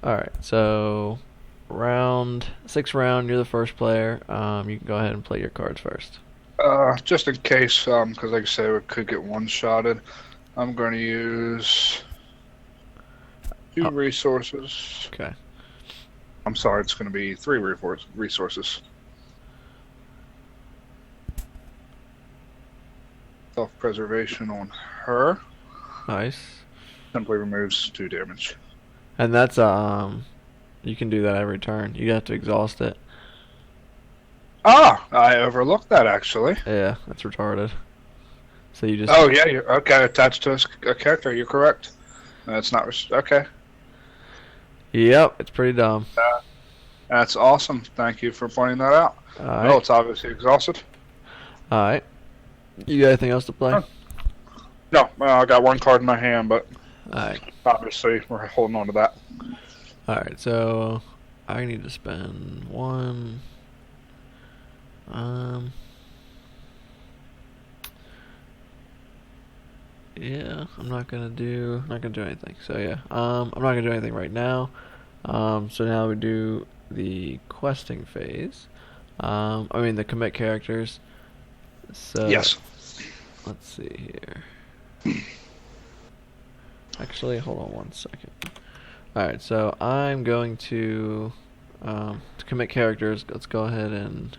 Alright, so sixth round, you're the first player. You can go ahead and play your cards first. Just in case, because like I said, we could get one-shotted. I'm going to use two Oh, resources. okay. I'm sorry, it's going to be three resources. Self-preservation on her. Nice. Simply removes 2 damage. And that's you can do that every turn. You have to exhaust it. Ah, I overlooked that actually. Yeah, that's retarded. So you just Oh yeah, you're okay. Attached to a character, you're correct. That's not okay. Yep, it's pretty dumb. That's awesome. Thank you for pointing that out. Alright. Well, it's obviously exhausted. Alright. You got anything else to play? No, well, I got one card in my hand, but Alright. obviously we're holding on to that. Alright, so I need to spend one. Yeah, I'm not gonna do anything. So yeah, I'm not gonna do anything right now. So now we do the questing phase. I mean the commit characters. So Yes. let's see here. Actually, hold on one second. Alright, so I'm going to commit characters. Let's go ahead and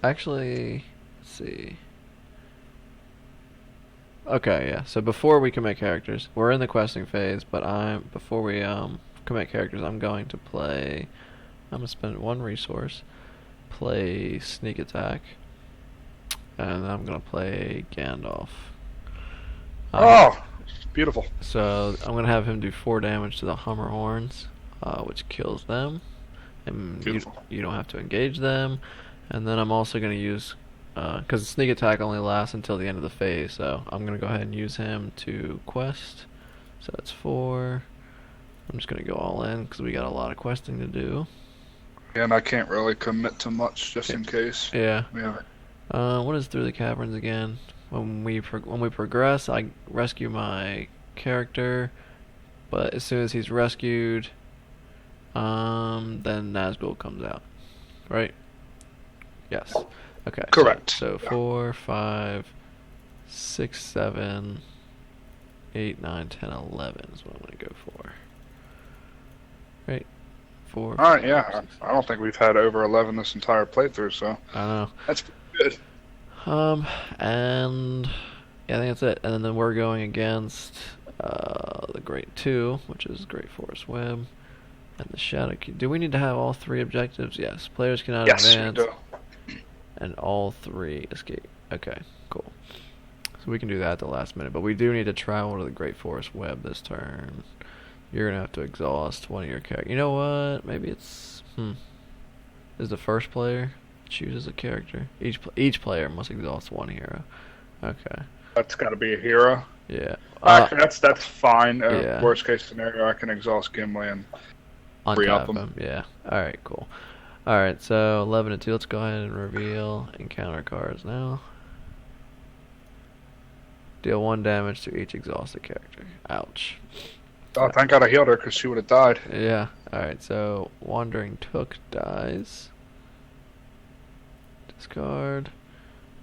actually, let's see. Okay, yeah. So before we commit characters, we're in the questing phase, but before we commit characters, I'm going to play. I'm gonna spend one resource, play sneak attack, and then I'm gonna play Gandalf. Oh, beautiful. So I'm gonna have him do 4 damage to the Hummer Horns, which kills them, and Beautiful. you don't have to engage them. And then I'm also gonna use, because sneak attack only lasts until the end of the phase, so I'm gonna go ahead and use him to quest. So that's 4. I'm just gonna go all in because we got a lot of questing to do. And I can't really commit to much just in case. Yeah. Yeah. What is through the caverns again? When we progress, I rescue my character, but as soon as he's rescued, then Nazgul comes out, right? Yes. Okay. Correct. So Yeah. 4, 5, 6, 7, 8, 9, 10, 11 is what I'm gonna go for. Right. 4. All right. 5, Yeah. 6. I don't think we've had over 11 this entire playthrough, so I don't know. that's good. And yeah, I think that's it. And then we're going against the Great 2, which is Great Forest Web, and the Shadow Key. Do we need to have all 3 objectives? Yes. Players cannot Yes, we advance, do. and all 3 escape. Okay, cool. So we can do that at the last minute, but we do need to travel to the Great Forest Web this turn. You're gonna have to exhaust one of your characters. You know what? Maybe it's Is the first player chooses a character. Each player must exhaust 1 hero. Okay. That's got to be a hero. Yeah. Actually, that's fine. Yeah. Worst case scenario, I can exhaust Gimli and re-up Untap him. him. Yeah. All right. Cool. All right. So 11 and 2. Let's go ahead and reveal encounter cards now. Deal 1 damage to each exhausted character. Ouch. Oh, thank God I healed her because she would have died. Yeah. Alright, so Wandering Took dies. Discard.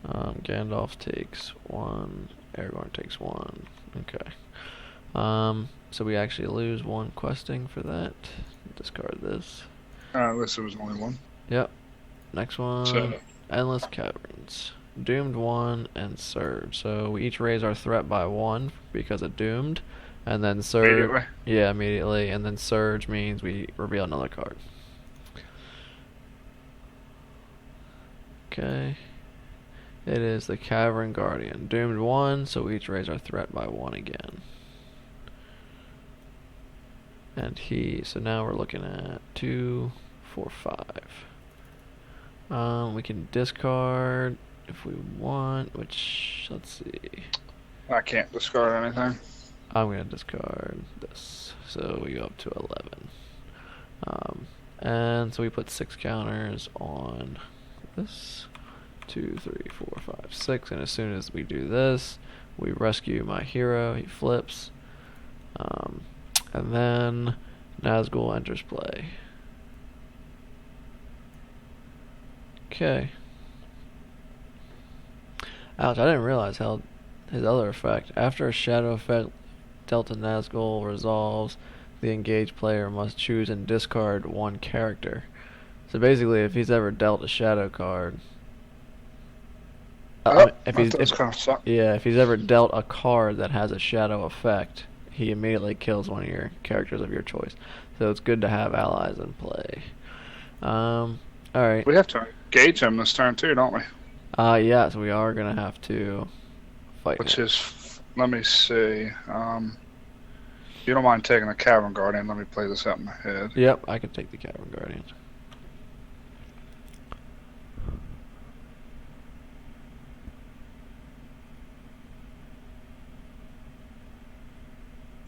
Gandalf takes 1. Aragorn takes 1. Okay. So we actually lose 1 questing for that. Discard this. Unless there was only one. Yep. Next one. So, Endless Caverns. Doomed 1 and Surge. So we each raise our threat by 1 because of Doomed. And then Surge. immediately. Yeah, immediately. And then Surge means we reveal another card. Okay. It is the Cavern Guardian. Doomed 1, so we each raise our threat by 1 again. And so now we're looking at 2, 4, 5. We can discard if we want, which, let's see. I can't discard anything. I'm going to discard this. So we go up to 11. And so we put 6 counters on this. 2, 3, 4, 5, 6. And as soon as we do this, we rescue my hero. He flips. And then Nazgul enters play. Okay. Ouch, I didn't realize how his other effect. After a shadow effect dealt to Nazgul resolves, the engaged player must choose and discard one character. So basically, if he's ever dealt a shadow card, if he's ever dealt a card that has a shadow effect, he immediately kills one of your characters of your choice. So it's good to have allies in play. All right. We have to engage him this turn too, don't we? Yes, we are gonna have to fight. Which is, let me see. If you don't mind taking the Cavern Guardian, let me play this out in my head. Yep, I can take the Cavern Guardian.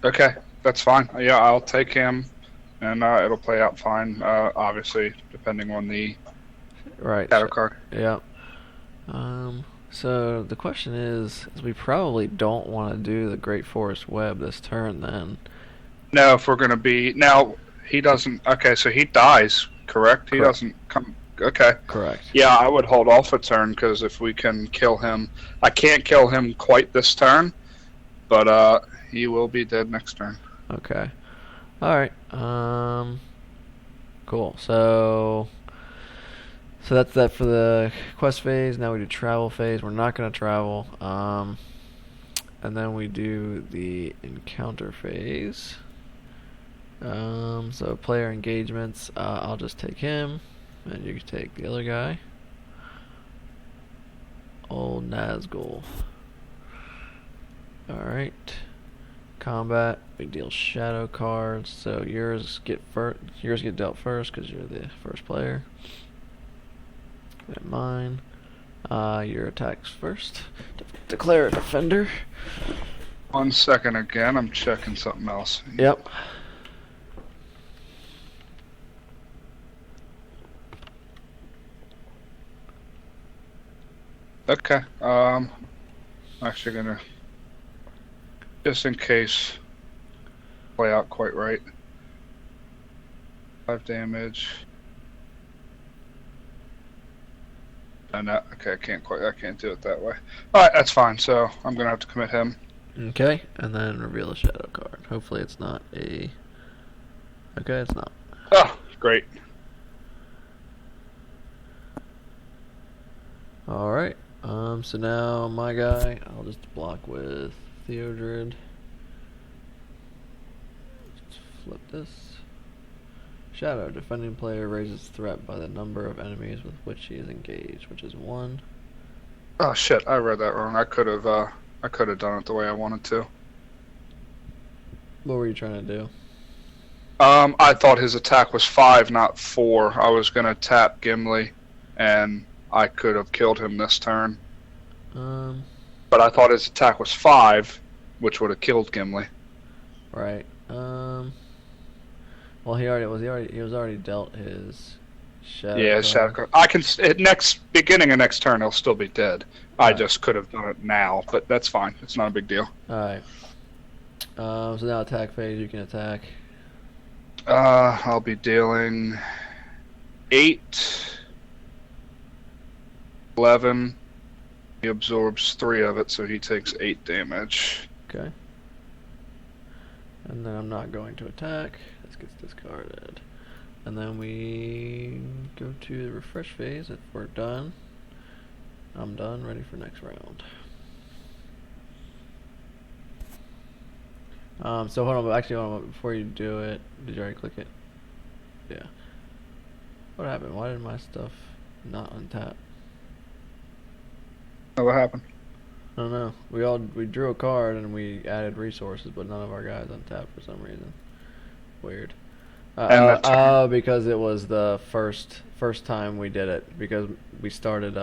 Okay, that's fine. Yeah, I'll take him, and it'll play out fine. Obviously, depending on the shadow card. Yeah. So the question is we probably don't want to do the Great Forest Web this turn then. No, if we're going to be... Now, he doesn't... Okay, so he dies, correct? He doesn't come... Okay. Correct. Yeah, I would hold off a turn, because if we can kill him... I can't kill him quite this turn, but he will be dead next turn. Okay. Alright. Cool. So that's that for the quest phase. Now we do travel phase. We're not going to travel. And then we do the encounter phase. So player engagements, I'll just take him, and you can take the other guy. Old Nazgul. Alright. Combat, we deal shadow cards, so yours get dealt first because you're the first player. And mine. Your attacks first. Declare a defender. 1 second again, I'm checking something else. Yep. Okay. I'm actually gonna, just in case, play out quite right. 5 damage. No, okay, I can't do it that way. Alright, that's fine, so I'm gonna have to commit him. Okay, and then reveal a shadow card. Hopefully it's not a... Okay, it's not. Oh, great. Alright, so now my guy, I'll just block with Theodred. Let's flip this. Shadow, defending player raises threat by the number of enemies with which he is engaged, which is 1. Oh shit, I read that wrong. I could have done it the way I wanted to. What were you trying to do? I thought his attack was 5, not 4. I was gonna tap Gimli, and I could have killed him this turn. But I thought his attack was 5, which would have killed Gimli. Right. Well, he was already dealt his shadow. Yeah, his shadow card. I can beginning of next turn, he'll still be dead. I just could have done it now, but that's fine. It's not a big deal. All right. So now attack phase, you can attack. I'll be dealing 8, 11. He absorbs 3 of it, so he takes 8 damage. Okay. And then I'm not going to attack. This gets discarded. And then we go to the refresh phase. If we're done, I'm done, ready for next round. So hold on, before you do it, did you already click it? Yeah. What happened? Why did my stuff not untap? Oh, what happened? I don't know. We drew a card and we added resources, but none of our guys untapped for some reason. Weird. Because it was the first time we did it, because we started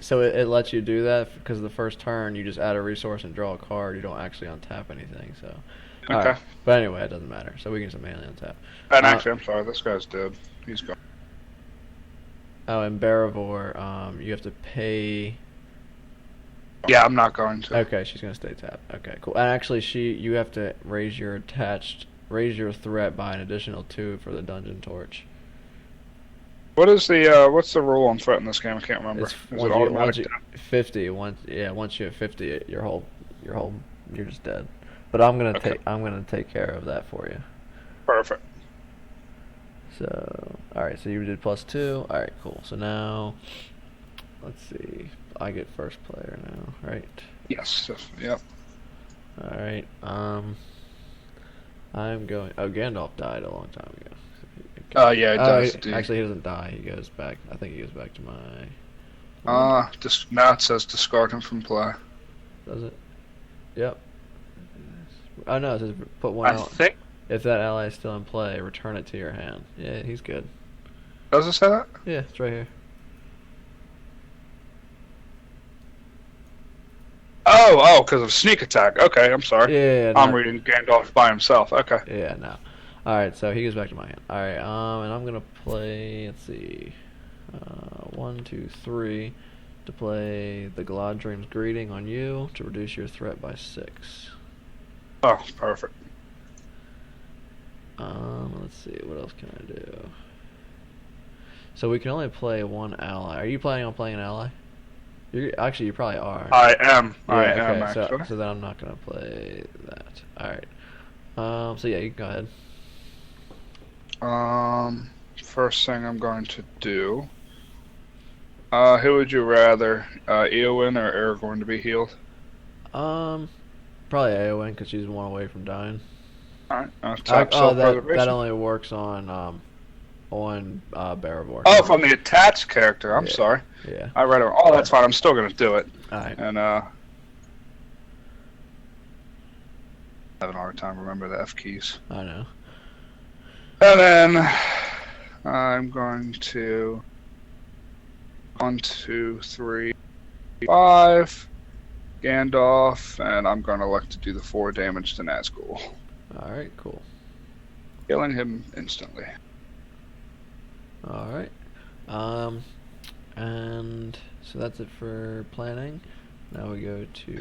so it lets you do that because the first turn you just add a resource and draw a card. You don't actually untap anything. So okay. Right. But anyway, it doesn't matter. So we can just manually untap. And actually, I'm sorry, this guy's dead. He's gone. Oh, in Barivore, you have to pay Yeah, I'm not going to. Okay, she's gonna stay tapped. Okay, cool. And actually, you have to raise your threat by an additional 2 for the dungeon torch. What's the rule on threat in this game? I can't remember. It's Is it automatic? 50. Once you hit 50, you're just dead. But I'm gonna take care of that for you. Perfect. So, alright, so you did +2. Alright, cool. So now, let's see. I get first player now, right? Yes. Yep. Alright, I'm going... Oh, Gandalf died a long time ago. Yeah, it does. Actually, he doesn't die. He goes back... I think he goes back to my... Now it says discard him from play. Does it? Yep. Oh, no, it says put one out. Think... If that ally is still in play, return it to your hand. Yeah, he's good. Does it say that? Yeah, it's right here. Oh, because of sneak attack. Okay, I'm sorry. Yeah, I'm reading Gandalf by himself. Okay. Yeah, no. Alright, so he goes back to my hand. Alright, and I'm gonna play, let's see, 1, 2, 3, to play the Galadriel's Greeting on you to reduce your threat by 6. Oh, perfect. Let's see, what else can I do? So we can only play one ally. Are you planning on playing an ally? Actually, you probably are. I am. Yeah, I okay, am, actually. So then I'm not gonna play that. Alright. So yeah, you can go ahead. First thing I'm going to do. Who would you rather, Eowyn or Aragorn to be healed? Probably Eowyn because she's one away from dying. Alright. That only works on Barabor. Oh, from the attached character. I'm sorry. Yeah. I read it. Oh, that's fine. I'm still gonna do it. Alright. And having a hard time remember the F keys. I know. And then I'm going to 1, 2, 3, 5 Gandalf, and I'm going to elect to do the 4 damage to Nazgul. Alright, cool. Killing him instantly. Alright. And so that's it for planning. Now we go to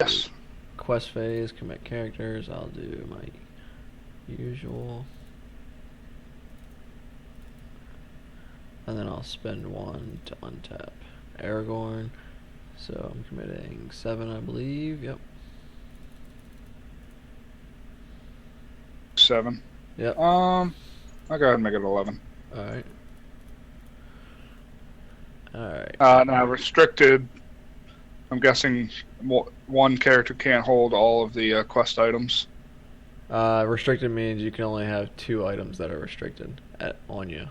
quest phase, commit characters. I'll do my usual. And then I'll spend 1 to untap Aragorn. So I'm committing 7, I believe. Yep. 7. Yep. I'll go ahead and make it 11. Alright. Alright. Now restricted. I'm guessing one character can't hold all of the quest items. Restricted means you can only have 2 items that are restricted on you.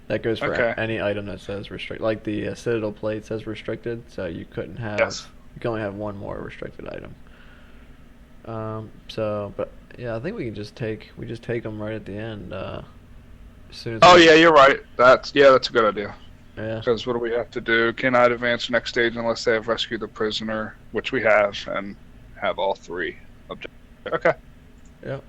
That goes for any item that says restricted. Like the Citadel plate says restricted, so you couldn't have. Yes. You can only have 1 more restricted item. But yeah, I think we just take them right at the end. As soon as yeah, you're right. That's a good idea. Yeah. Because what do we have to do? Cannot advance the next stage unless they have rescued the prisoner, which we have, and have all 3 objectives. Okay. Yep.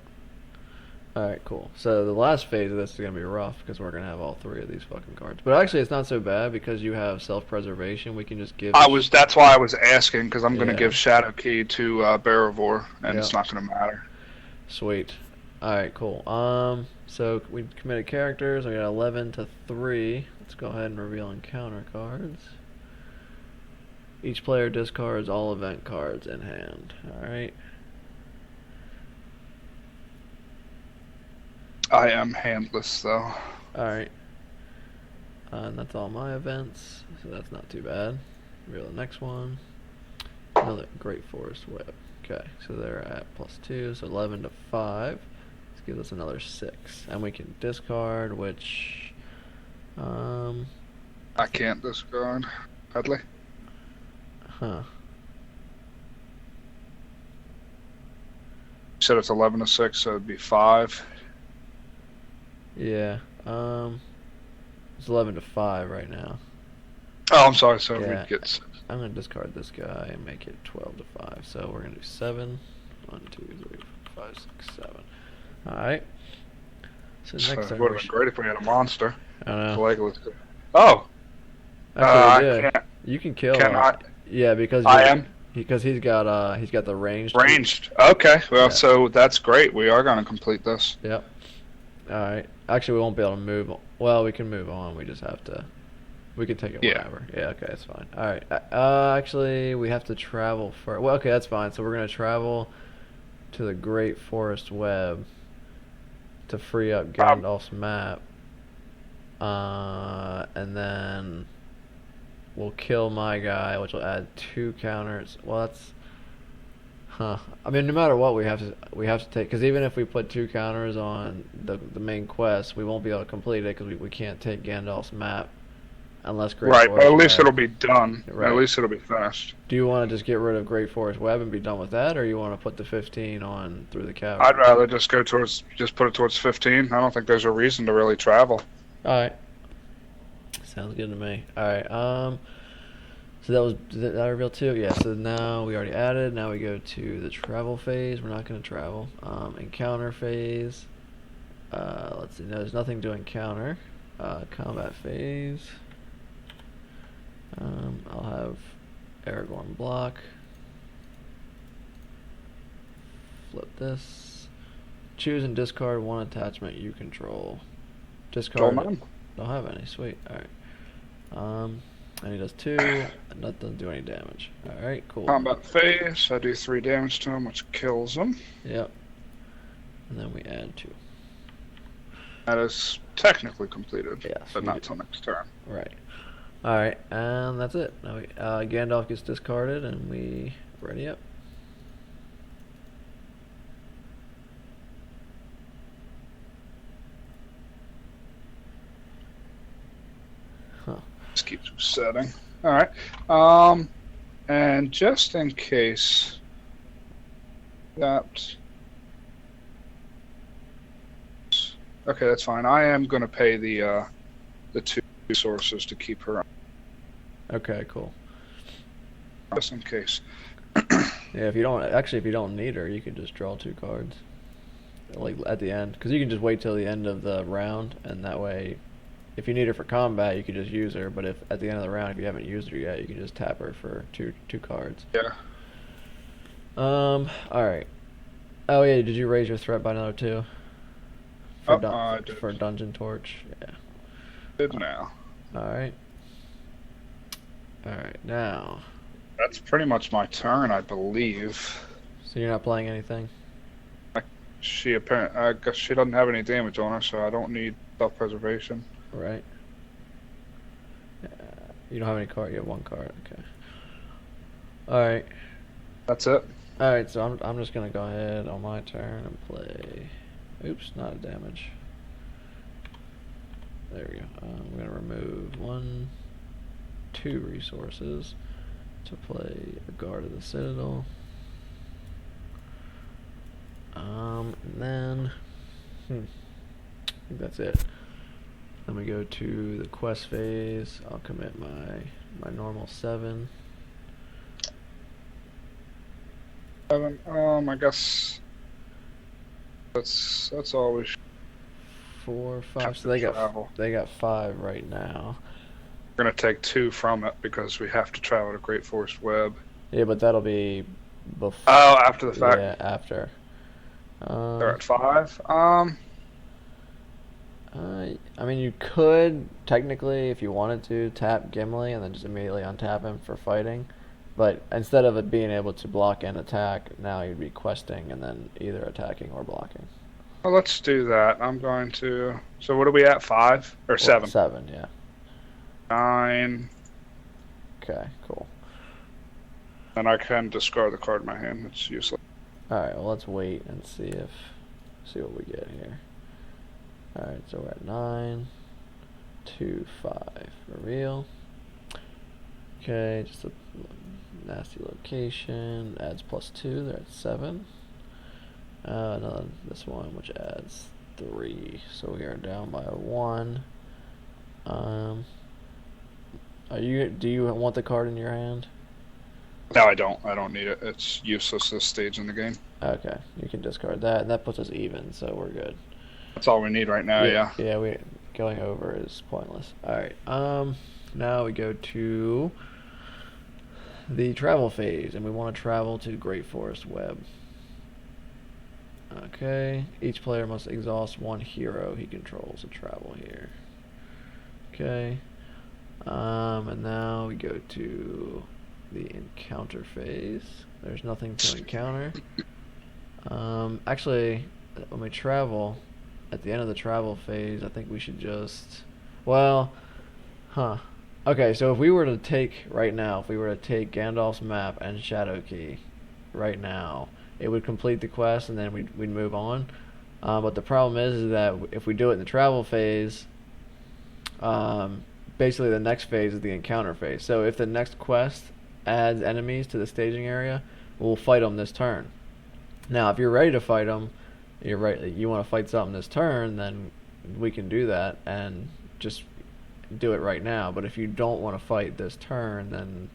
Alright, cool. So the last phase of this is going to be rough because we're going to have all 3 of these fucking cards. But actually it's not so bad because you have self-preservation. We can just give... That's why I was asking, because I'm going to give Shadow Key to Barivor, and it's not going to matter. Sweet. Alright, cool. So we committed characters. We got 11 to 3. Let's go ahead and reveal encounter cards. Each player discards all event cards in hand. Alright. I am handless, though. Alright. And that's all my events, so that's not too bad. Reveal the next one. Another Great Forest Web. Okay, so they're at +2, so 11 to 5. Let's give us another 6. And we can discard, which... I can't discard. Hadley? Huh. You said it's 11 to 6, so it'd be 5. Yeah. It's 11 to 5 right now. Oh, I'm sorry, so we'd get 6. I'm going to discard this guy and make it 12 to 5. So we're going to do 7. 1, 2, 3, 4, 5, 6, 7. Alright. So next it would have been great if we had a monster. I know. Oh! Actually, I can't. You can kill Cannot. Yeah, because I am? Because he's got the ranged. Ranged. Okay. Well, Yeah. so that's great. We are going to complete this. Yep. All right. Actually, we won't be able to move. Well, we can move on. We just have to. We can take it whenever. Yeah. Okay, that's fine. All right. Actually, we have to travel for. Well, okay, that's fine. So we're gonna travel to the Great Forest Web to free up Gandalf's map. And then we'll kill my guy, which will add 2 counters. Well, that's. Huh. I mean, no matter what, we have to take, because even if we put 2 counters on the main quest, we won't be able to complete it because we can't take Gandalf's map unless Great Right, Forest but at least Web. it'll be done. Right. At least it'll be finished. Do you want to just get rid of Great Forest Web and be done with that, or you want to put the 15 on through the cavern? I'd rather just put it towards 15. I don't think there's a reason to really travel. All right. Sounds good to me. All right. So did that reveal 2? Yeah. So now we already added. Now we go to the travel phase. We're not going to travel. Encounter phase. Let's see. No, there's nothing to encounter. Combat phase. I'll have Aragorn block. Flip this. Choose and discard 1 attachment you control. Discard. Don't have any. Sweet. All right. And he does 2. And that doesn't do any damage. All right. Cool. Combat phase. I do 3 damage to him, which kills him. Yep. And then we add 2. That is technically completed, Yes, but not till next turn. Right. All right, and that's it. Now Gandalf gets discarded, and we ready up. Huh. Just keeps resetting. All right. And just in case that. Okay, that's fine. I am going to pay the 2 resources to keep her on. Okay, cool. Just in case. Yeah, if you don't need her, you can just draw 2 cards, like at the end, because you can just wait till the end of the round, and that way, if you need her for combat, you can just use her. But if at the end of the round, if you haven't used her yet, you can just tap her for two cards. Yeah. All right. Oh yeah, did you raise your threat by another 2? I did. For Dungeon Torch, yeah. Did now. All right. All right, now. That's pretty much my turn, I believe. So you're not playing anything? I guess she doesn't have any damage on her, so I don't need self-preservation. Right. You don't have any card. You have 1 card. Okay. All right. That's it. All right. So I'm just gonna go ahead on my turn and play. Oops, not a damage. There we go. I'm gonna remove 1, 2 resources to play a Guard of the Citadel. And then I think that's it. Then we go to the quest phase. I'll commit my normal 7. 7. I guess that's all we should. 4, 5. Have So to travel. they got 5 right now. We're gonna take 2 from it because we have to travel to Great Forest Web. Yeah, but that'll be before. Oh, after the fact. Yeah, after. They're at 5. I mean, you could technically, if you wanted to, tap Gimli and then just immediately untap him for fighting. But instead of it being able to block and attack, now you'd be questing and then either attacking or blocking. Well, let's do that. I'm going to. So what are we at? 5 or 7? 7, yeah. 9. Okay, cool. And I can discard the card in my hand. It's useless. All right, well, let's wait and see what we get here. All right, so we're at 9, 2, 5. Reveal. Okay, just a nasty location. Adds +2. They're at 7. Another this one, which adds 3. So we are down by 1. Do you want the card in your hand? No, I don't. I don't need it. It's useless this stage in the game. Okay, you can discard that, and that puts us even, so we're good. That's all we need right now. Yeah. Yeah, going over is pointless. All right. Now we go to the travel phase, and we want to travel to Great Forest Web. Okay, each player must exhaust one hero he controls to travel here. Okay, and now we go to the encounter phase. There's nothing to encounter. Actually, when we travel, at the end of the travel phase, I think we should just, well, okay, so if we were to take, right now, if we were to take Gandalf's map and Shadow Key right now, it would complete the quest and then we'd move on. But the problem is that if we do it in the travel phase, basically the next phase is the encounter phase. So if the next quest adds enemies to the staging area, we'll fight them this turn. Now, if you're ready to fight them, you want to fight something this turn, then we can do that and just do it right now. But if you don't want to fight this turn, then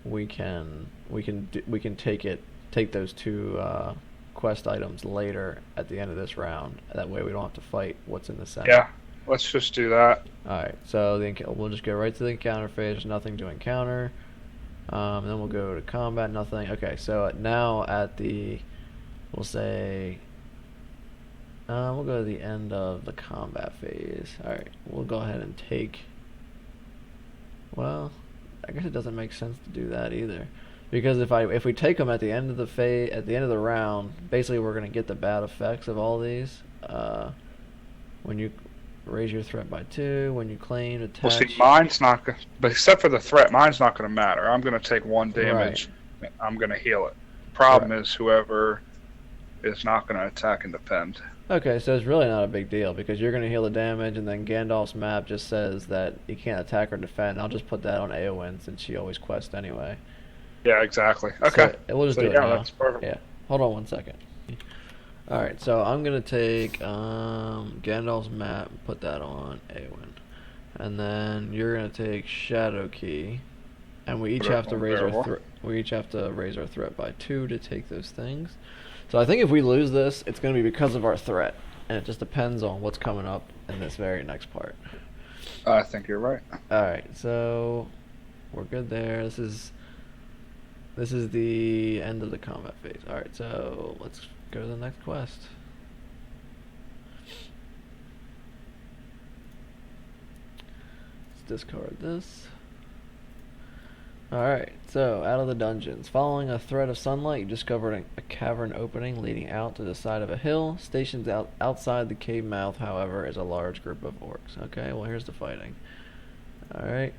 we can take those two quest items later at the end of this round. That way we don't have to fight what's in the center. Yeah, let's just do that. Alright, so we'll just go right to the encounter phase. There's nothing to encounter. Then we'll go to combat, nothing. Okay, so now at the, we'll say, we'll go to the end of the combat phase. Alright, we'll go ahead and take, well, I guess it doesn't make sense to do that either. Because if we take them at the end of the at the end of the round, basically we're going to get the bad effects of all these. When you raise your threat by 2, when you claim, attach. Well, see, mine's not going to, but except for the threat, mine's not going to matter. I'm going to take 1 damage. Right. I'm going to heal it. Problem is whoever is not going to attack and defend. Okay, so it's really not a big deal because you're going to heal the damage, and then Gandalf's map just says that you can't attack or defend. I'll just put that on Eowyn since she always quests anyway. Yeah, exactly. Okay. So we'll just do it now. That's perfect. Yeah. Hold on 1 second. Alright, so I'm going to take Gandalf's map and put that on Eowyn. And then you're going to take Shadow Key. And we each have to raise our threat by 2 to take those things. So I think if we lose this, it's going to be because of our threat. And it just depends on what's coming up in this very next part. I think you're right. Alright, so we're good there. This is the end of the combat phase. Alright, so let's go to the next quest. Let's discard this. Alright, so out of the dungeons. Following a thread of sunlight, you discovered a cavern opening leading out to the side of a hill. Stationed outside the cave mouth, however, is a large group of orcs. Okay, well here's the fighting. Alright.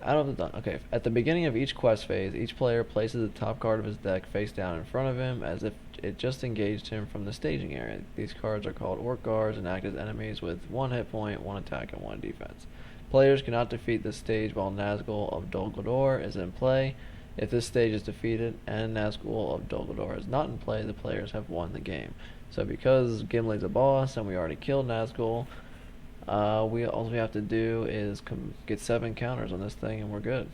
Okay, at the beginning of each quest phase, each player places the top card of his deck face down in front of him as if it just engaged him from the staging area. These cards are called Orc Guards and act as enemies with 1 hit point, 1 attack, and 1 defense. Players cannot defeat this stage while Nazgul of Dol Guldur is in play. If this stage is defeated and Nazgul of Dol Guldur is not in play, the players have won the game. So because Gimli's a boss and we already killed Nazgul, all we have to do is get 7 counters on this thing and we're good.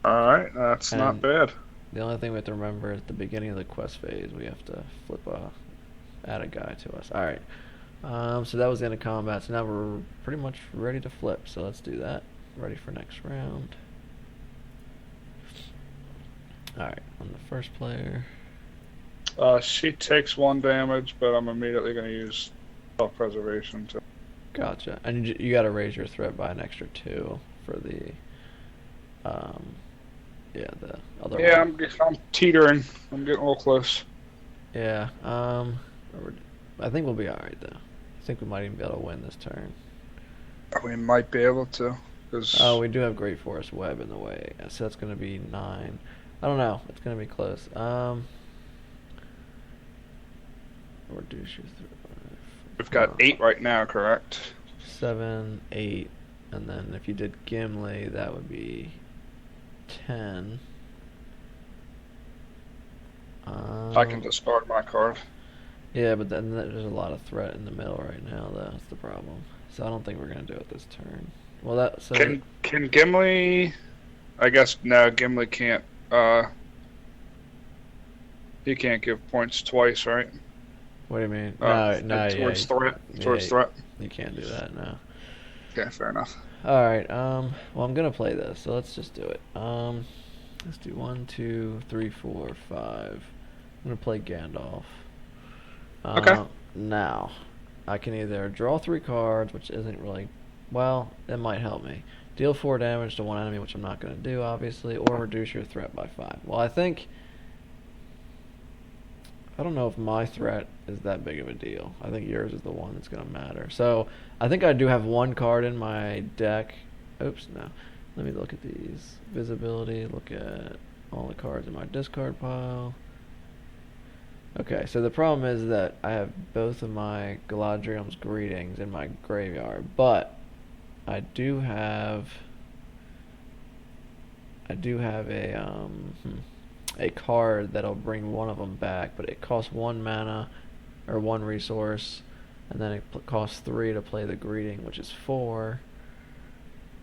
Alright, that's not bad. The only thing we have to remember is at the beginning of the quest phase we have to add a guy to us. Alright, so that was the end of combat, so now we're pretty much ready to flip, so let's do that. Ready for next round. Alright, on the first player. She takes 1 damage, but I'm immediately going to use self-preservation to... Gotcha. And you got to raise your threat by an extra 2 for the, the other one. Yeah, I'm teetering. I'm getting a little close. Yeah. I think we'll be all right though. I think we might even be able to win this turn. We might be able to. Oh, we do have Great Forest Web in the way, so that's going to be 9. I don't know. It's going to be close. Reduce your threat. We've got 8 right now, correct? 7, 8, and then if you did Gimli, that would be 10. I can discard my card. Yeah, but then there's a lot of threat in the middle right now, though. That's the problem. So I don't think we're gonna do it this turn. Well, can Gimli? I guess no. Gimli can't. He can't give points twice, right? What do you mean? Towards threat. You can't do that, no. Okay, fair enough. Alright, well, I'm gonna play this, so let's just do it. Let's do 1, 2, 3, 4, 5. I'm gonna play Gandalf. Okay. Now, I can either draw 3 cards, which isn't really, well, it might help me. Deal 4 damage to one enemy, which I'm not gonna do, obviously, or reduce your threat by 5. Well, I don't know if my threat is that big of a deal. I think yours is the one that's going to matter. So, I think I do have one card in my deck. Oops, no. Let me look at these. Visibility, look at all the cards in my discard pile. Okay, so the problem is that I have both of my Galadriel's Greetings in my graveyard, but I do have a card that'll bring one of them back, but it costs 1 mana or 1 resource, and then it costs 3 to play the Greeting, which is 4.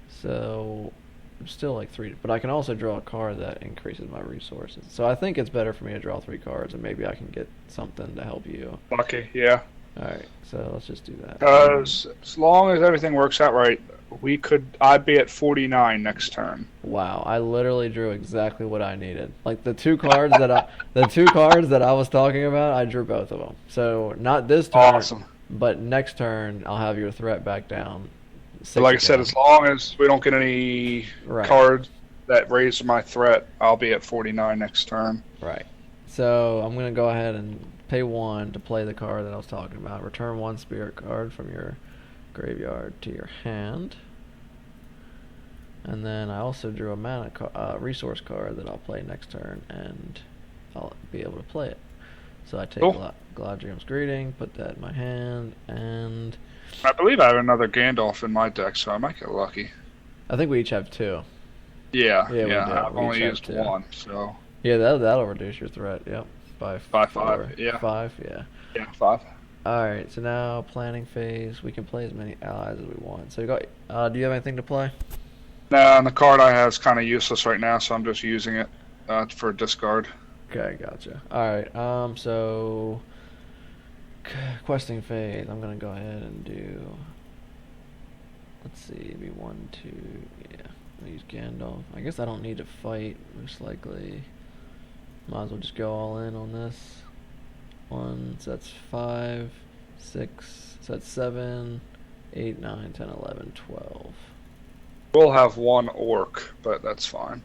So I'm still like 3, but I can also draw a card that increases my resources. So I think it's better for me to draw 3 cards, and maybe I can get something to help you. Lucky, yeah. All right, so let's just do that. Because as long as everything works out right, I'd be at 49 next turn. Wow, I literally drew exactly what I needed. Like the two cards that I was talking about, I drew both of them. So not this turn, Awesome. but next turn I'll have your threat back down. But like I said, as long as we don't get any cards that raise my threat, I'll be at 49 next turn. Right. So I'm gonna go ahead and pay 1 to play the card that I was talking about. Return 1 spirit card from your graveyard to your hand. And then I also drew a resource card that I'll play next turn, and I'll be able to play it. So I take Galadriel's Greeting, put that in my hand, and I believe I have another Gandalf in my deck, so I might get lucky. I think we each have 2. Yeah. I've We only each have used 2. 1, so Yeah, that'll reduce your threat. Yep, by 5. Yeah. 5. Yeah. Yeah, 5. All right. So now planning phase. We can play as many allies as we want. So you got. Do you have anything to play? No, and the card I have is kind of useless right now, so I'm just using it for discard. Okay, gotcha. All right. So questing phase. I'm gonna go ahead and do. Let's see. Be 1, 2. Yeah. I'll use Gandalf. I guess I don't need to fight. Most likely. Might as well just go all in on this. 1. So that's 5, 6. So that's 7, 8, 9, 10, 11, 12. We'll have 1 orc, but that's fine.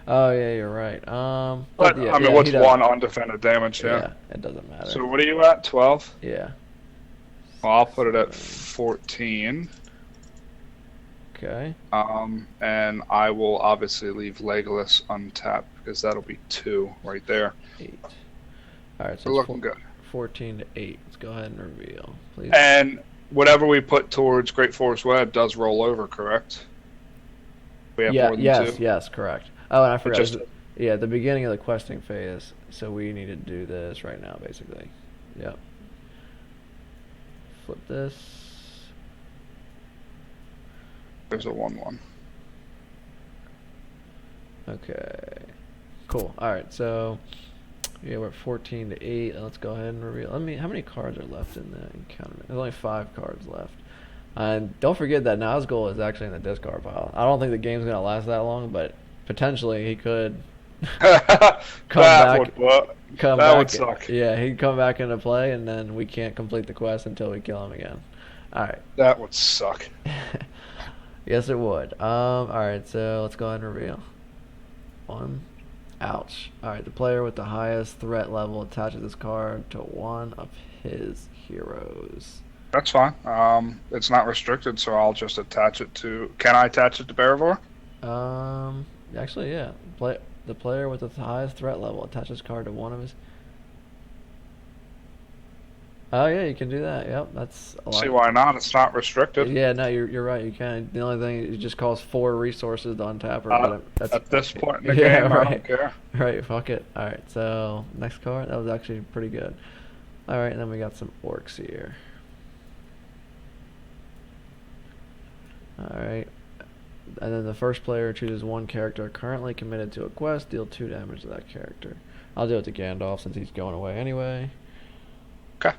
Oh yeah, you're right. But yeah, I mean, what's 1 undefended damage? Yeah, it doesn't matter. So what are you at? 12? Yeah. Well, I'll put it at 14. Okay. And I will obviously leave Legolas untapped because that'll be 2 right there. 8. All right, so we're looking good. 14 to 8. Let's go ahead and reveal, please. And whatever we put towards Great Forest Web does roll over, correct? We have more than 2? Yes, correct. Oh, and I forgot. Just, at the beginning of the questing phase, so we need to do this right now, basically. Yep. Flip this. there's a 1/1. Okay. Cool. All right, so yeah, we're at 14 to 8. Let's go ahead and reveal. How many cards are left in the encounter? There's only 5 cards left. And don't forget that Nazgul is actually in the discard pile. I don't think the game's gonna last that long, but potentially he could come back. That would suck. Yeah, he'd come back into play, and then we can't complete the quest until we kill him again. All right. That would suck. Yes, it would. All right, so let's go ahead and reveal. 1. Ouch. All right, the player with the highest threat level attaches this card to one of his heroes. That's fine. It's not restricted, so I'll just attach it to. Can I attach it to Beravor? Actually, yeah. The player with the highest threat level attaches card to one of his. Oh yeah, you can do that. Yep, that's a lot. See why not? It's not restricted. Yeah, no, you're right. You can. The only thing it just costs 4 resources to untap her. At this point in the game, right. I don't care. Right, fuck it. All right, so next card. That was actually pretty good. All right, and then we got some orcs here. All right, and then the first player chooses one character currently committed to a quest. Deal 2 damage to that character. I'll do it to Gandalf since he's going away anyway. Okay.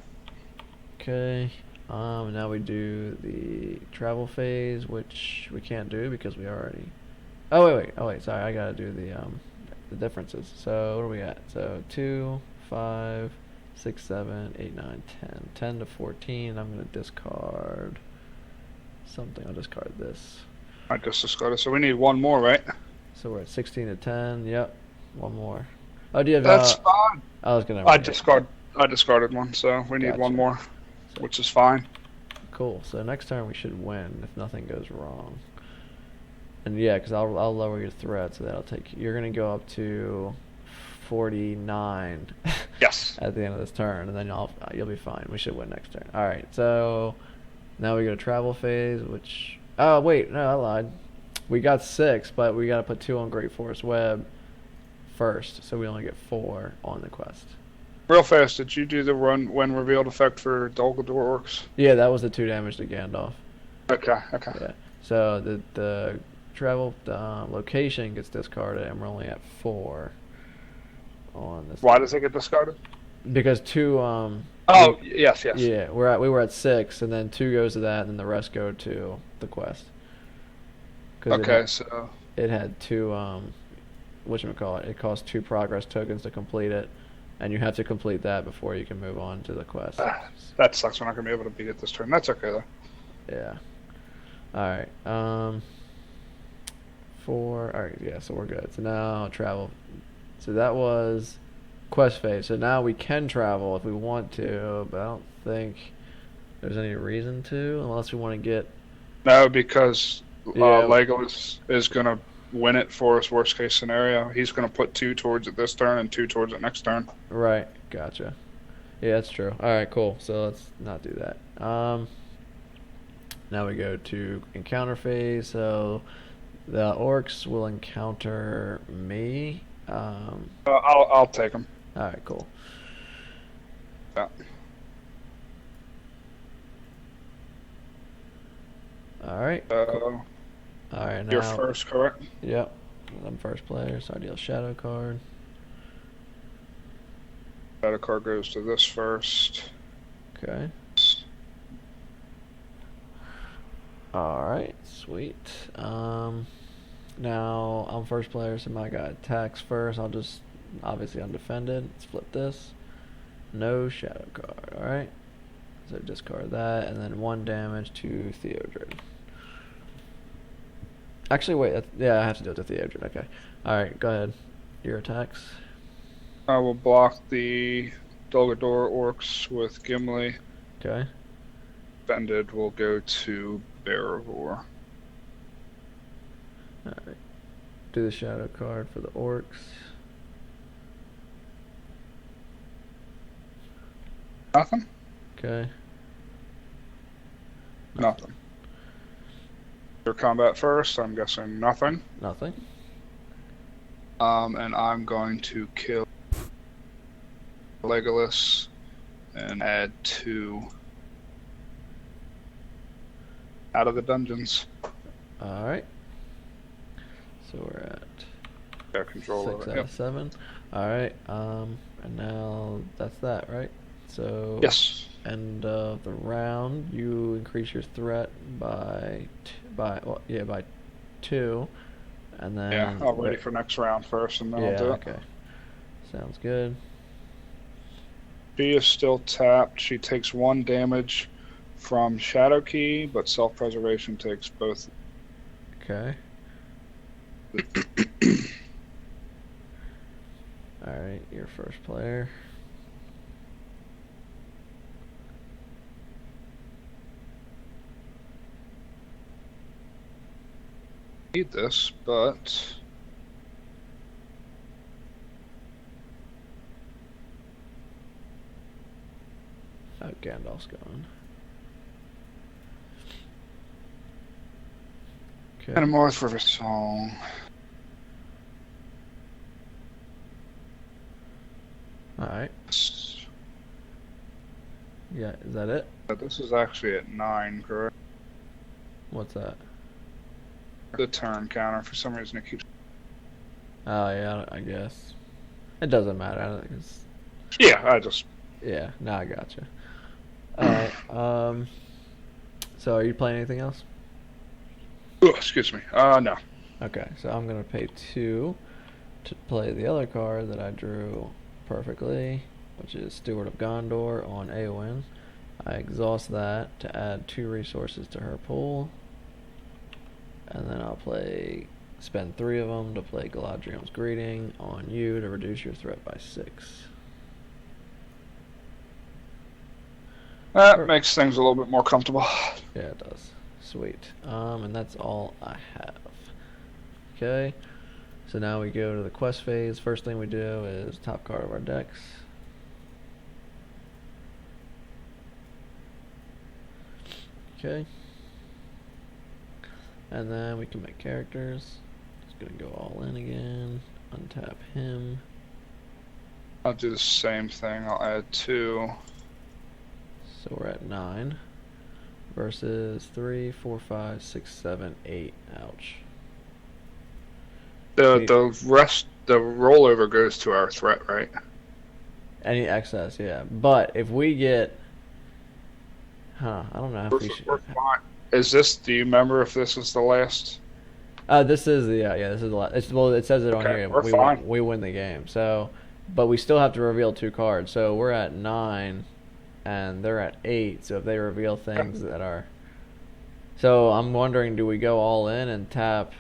Okay. Now we do the travel phase, which we can't do because we already. Oh wait. Sorry, I gotta do the differences. So what are we at? So 2, 5, 6, 7, 8, 9, 10. 10 to 14. I'm gonna discard something. I'll discard this. I just discarded. So we need one more, right? So we're at 16 to 10. Yep, one more. Oh, do you have? That's fine. I was gonna. I discarded one, so we need Gotcha. one more, So, which is fine. cool. So next turn we should win if nothing goes wrong. And yeah, because I'll lower your threat, so that'll take. You're gonna go up to 49. Yes. At the end of this turn, and then you'll be fine. We should win next turn. All right. So now we go to travel phase, which. Oh wait, no, I lied. We got 6, but we gotta put 2 on Great Forest Web first, so we only get 4 on the quest. Real fast, did you do the run when revealed effect for Guldur orcs? Yeah, that was the 2 damage to Gandalf. Okay. Yeah. So the travel location gets discarded, and we're only at 4 on this. Why does it get discarded? Because 2. Oh, yes. Yeah, we were at 6, and then 2 goes to that, and then the rest go to the quest. Okay, so it had 2 whatchamacallit, it cost 2 progress tokens to complete it, and you have to complete that before you can move on to the quest. That sucks. We're not gonna be able to beat it this turn. That's okay though. Yeah. Alright. 4. Alright, yeah, so we're good. So now travel. So that was quest phase. So now we can travel if we want to, but I don't think there's any reason to, unless we want to get. No, because Yeah. Legolas is gonna win it for us. Worst case scenario, he's gonna put 2 towards it this turn and 2 towards it next turn. Right, gotcha. Yeah, that's true. Alright, cool. So let's not do that. Now we go to encounter phase. So the orcs will encounter me. I'll take him. Alright, cool. Yeah. Alright. Cool. Alright, now. You're first, correct? Yep. I'm first player, so I deal shadow card. Shadow card goes to this first. Okay. Alright, sweet. Now I'm first player, so my guy attacks first. I'll just obviously undefended. Let's flip this. No shadow card. Alright. So discard that, and then 1 damage to Theodred. Actually, wait. Yeah, I have to do it to Theodred. Okay. Alright, go ahead. Your attacks. I will block the Dolgador orcs with Gimli. Okay. Defended will go to Barivor. Alright. Do the shadow card for the orcs. Nothing? Okay. Nothing. Your combat first, I'm guessing nothing. Nothing. And I'm going to kill Legolas and add 2 out of the dungeons. Alright. So we're at Got control 6 of it. out Yep. of 7. Alright. And now that's that, right? So Yes. end of the round, you increase your threat by 2, and then Yeah, I'll wait for next round first, and then I'll do it. okay. Sounds good. She is still tapped. She takes 1 damage from Shadow Key, but self-preservation takes both. Okay. Alright, you're first player. Need this, but Oh, Gandalf's gone. Okay. and a North River Song. Alright. Yeah, is that it? This is actually at 9, correct? What's that? The turn counter. For some reason, it keeps. Oh, yeah, I guess. It doesn't matter. I don't think it's... Yeah, I just. Yeah, now I gotcha. Alright. So are you playing anything else? Oh, excuse me. No. Okay, so I'm gonna pay 2 to play the other card that I drew perfectly, which is Steward of Gondor on Eowyn. I exhaust that to add 2 resources to her pool, and then I'll spend 3 of them to play Galadriel's Greeting on you to reduce your threat by 6. That makes things a little bit more comfortable. Yeah, it does. Sweet. And that's all I have. Okay. So now we go to the quest phase. First thing we do is top card of our decks. Okay. And then we can make characters. Just gonna go all in again. Untap him. I'll do the same thing. I'll add 2. So we're at 9 versus 3, 4, 5, 6, 7, 8. Ouch. The rollover goes to our threat, right? Any excess, yeah. But if we get, I don't know if we should. We're fine. Is this? Do you remember if this was the last? This is the this is the last. Well, it says it on here. We're fine. We win the game. So, but we still have to reveal 2 cards. So we're at 9, and they're at 8. So if they reveal things that are, so I'm wondering, do we go all in and tap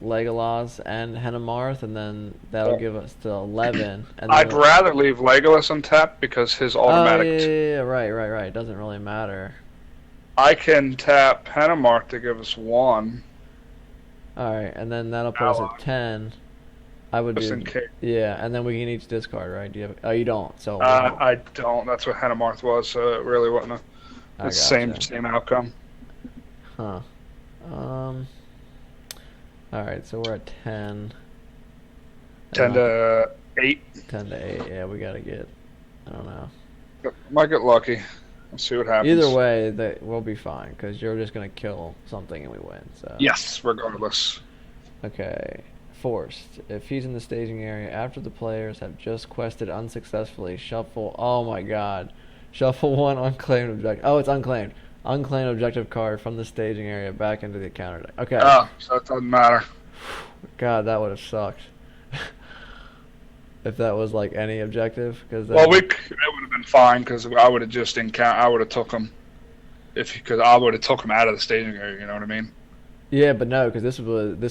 Legolas and Henemarth, and then that'll give us to 11. And I'd rather leave Legolas untapped because his automatic. Oh, yeah, right. It doesn't really matter. I can tap Henemarth to give us 1. All right, and then that'll put us at 10. I would just do. In case. Yeah, and then we can each discard, right? Do you have? Oh, you don't. So. I don't. That's what Henemarth was. So it really wasn't the same outcome. Huh. All right, so we're at 10. 10 to 8. 10 to 8. Yeah, we gotta get. I don't know. Might get lucky. Let's see what happens. Either way, we'll be fine because you're just gonna kill something and we win. So. Yes, regardless. Okay. Forced. If he's in the staging area after the players have just quested unsuccessfully, shuffle. Oh my God. Shuffle 1 unclaimed objective. Oh, it's unclaimed. Unclaimed objective card from the staging area back into the counter deck. Okay. Oh, so it doesn't matter. God, that would have sucked. If that was like any objective, because it would have been fine because I would have just I would have took him because I would have took him out of the staging area. You know what I mean? Yeah, but no, because this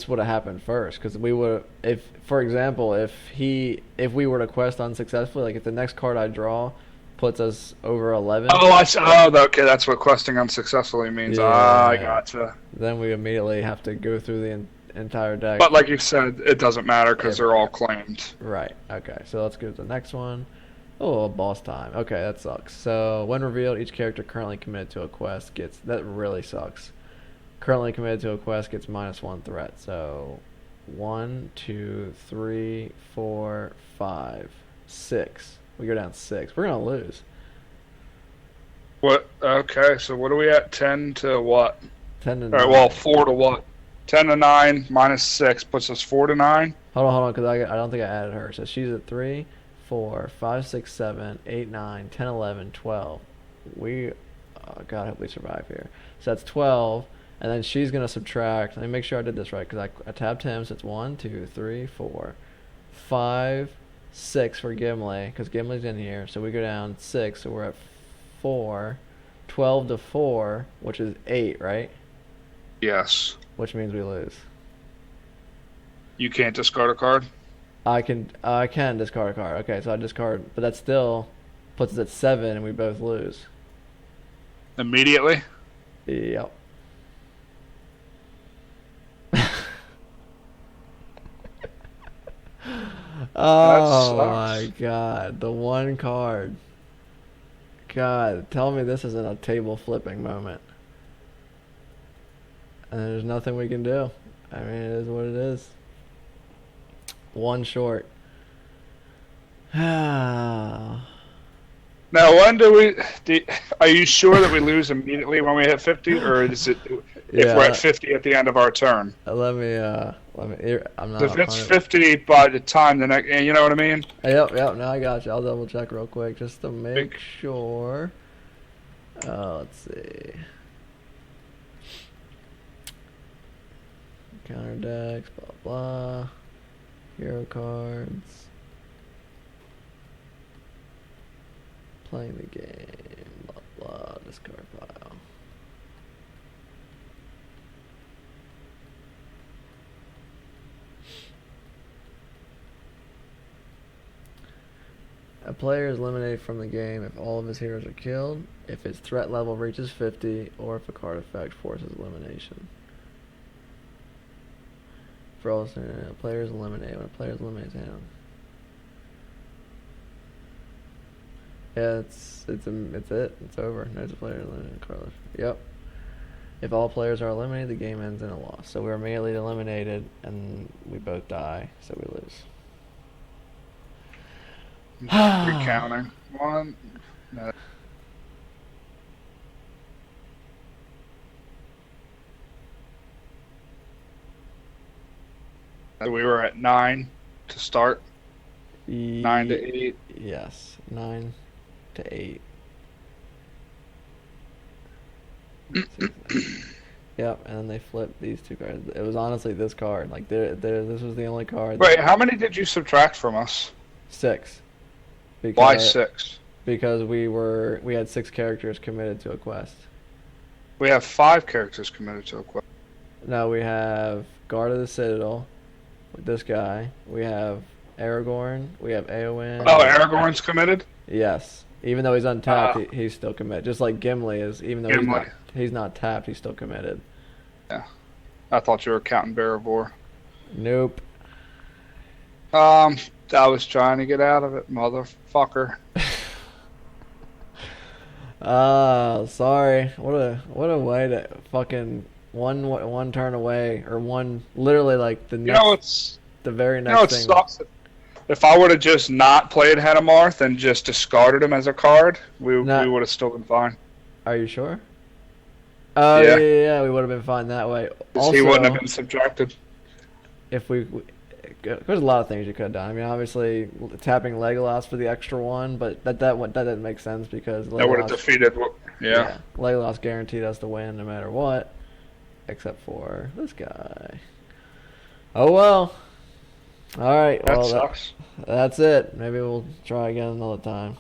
would have happened first. Because we would, for example, if we were to quest unsuccessfully, like if the next card I draw puts us over 11. Okay, that's what questing unsuccessfully means. Yeah, I gotcha. Then we immediately have to go through the entire deck. But like you said, it doesn't matter because they're all claimed. Right. Okay. So let's go to the next one. Oh, boss time. Okay, that sucks. So when revealed, each character currently committed to a quest gets. That really sucks. Currently committed to a quest gets -1 threat. So 1, 2, 3, 4, 5, 6. We go down 6. We're gonna lose. What? Okay, so what are we at? 10 to what? 10 to 9. All right, well, 4 to what? 10 to 9 -6 puts us 4 to 9. Hold on, because I don't think I added her. So she's at 3, 4, 5, 6, 7, 8, 9, 10, 11, 12. We, God, I hope we survive here. So that's 12, and then she's gonna subtract. Let me make sure I did this right, because I tapped him. So it's 1, 2, 3, 4, 5, 6 for Gimli, because Gimli's in here. So we go down 6, so we're at 4. 12 to 4, which is 8, right? Yes. Which means we lose. You can't discard a card? I can discard a card. Okay, so I discard, but that still puts us at 7, and we both lose. Immediately? Yep. Oh my God, the one card. God, tell me this isn't a table flipping moment. And there's nothing we can do. I mean, it is what it is. One short. Now, when are you sure that we lose immediately when we hit 50, or is it if we're at 50 at the end of our turn? Let me. I'm not. If it's 50 by the time the next, you know what I mean? Yep. No, I got you. I'll double check real quick just to make sure. Let's see. Counter decks, blah blah. Hero cards. Playing the game, blah blah. Discard pile. A player is eliminated from the game if all of his heroes are killed, if its threat level reaches 50, or if a card effect forces elimination. For all a player is eliminated when a player is eliminated. Yeah, it's it. It's over. There's a player eliminated. Carlos. Yep. If all players are eliminated, the game ends in a loss. So we're immediately eliminated, and we both die, so we lose. Recounting. One. No. We were at 9 to start. 9 to 8. Yes, 9 to 8. Yep, and then they flipped these two cards. It was honestly this card. Like, this was the only card. Wait, how many did you subtract from us? 6. Why 6? Because we had 6 characters committed to a quest. We have 5 characters committed to a quest. No, we have Guard of the Citadel with this guy. We have Aragorn. We have Eowyn. Oh, Aragorn's committed? Yes. Even though he's untapped, he's still committed. Just like Gimli is. Even though he's not tapped, he's still committed. Yeah. I thought you were counting Barivore. Nope. I was trying to get out of it, motherfucker. Sorry. What a way to fucking one turn away, or one literally like the next, the very next thing. Sucks. If I would have just not played Hadamarth and just discarded him as a card, we would have still been fine. Are you sure? Oh yeah, we would have been fine that way. Also, he wouldn't have been subtracted. If there's a lot of things you could have done. I mean, obviously tapping Legolas for the extra one, but that doesn't make sense because Legolas, that would have defeated. Yeah, Legolas guaranteed us to win no matter what, except for this guy. Oh well. All right. That sucks. That's it. Maybe we'll try again another time.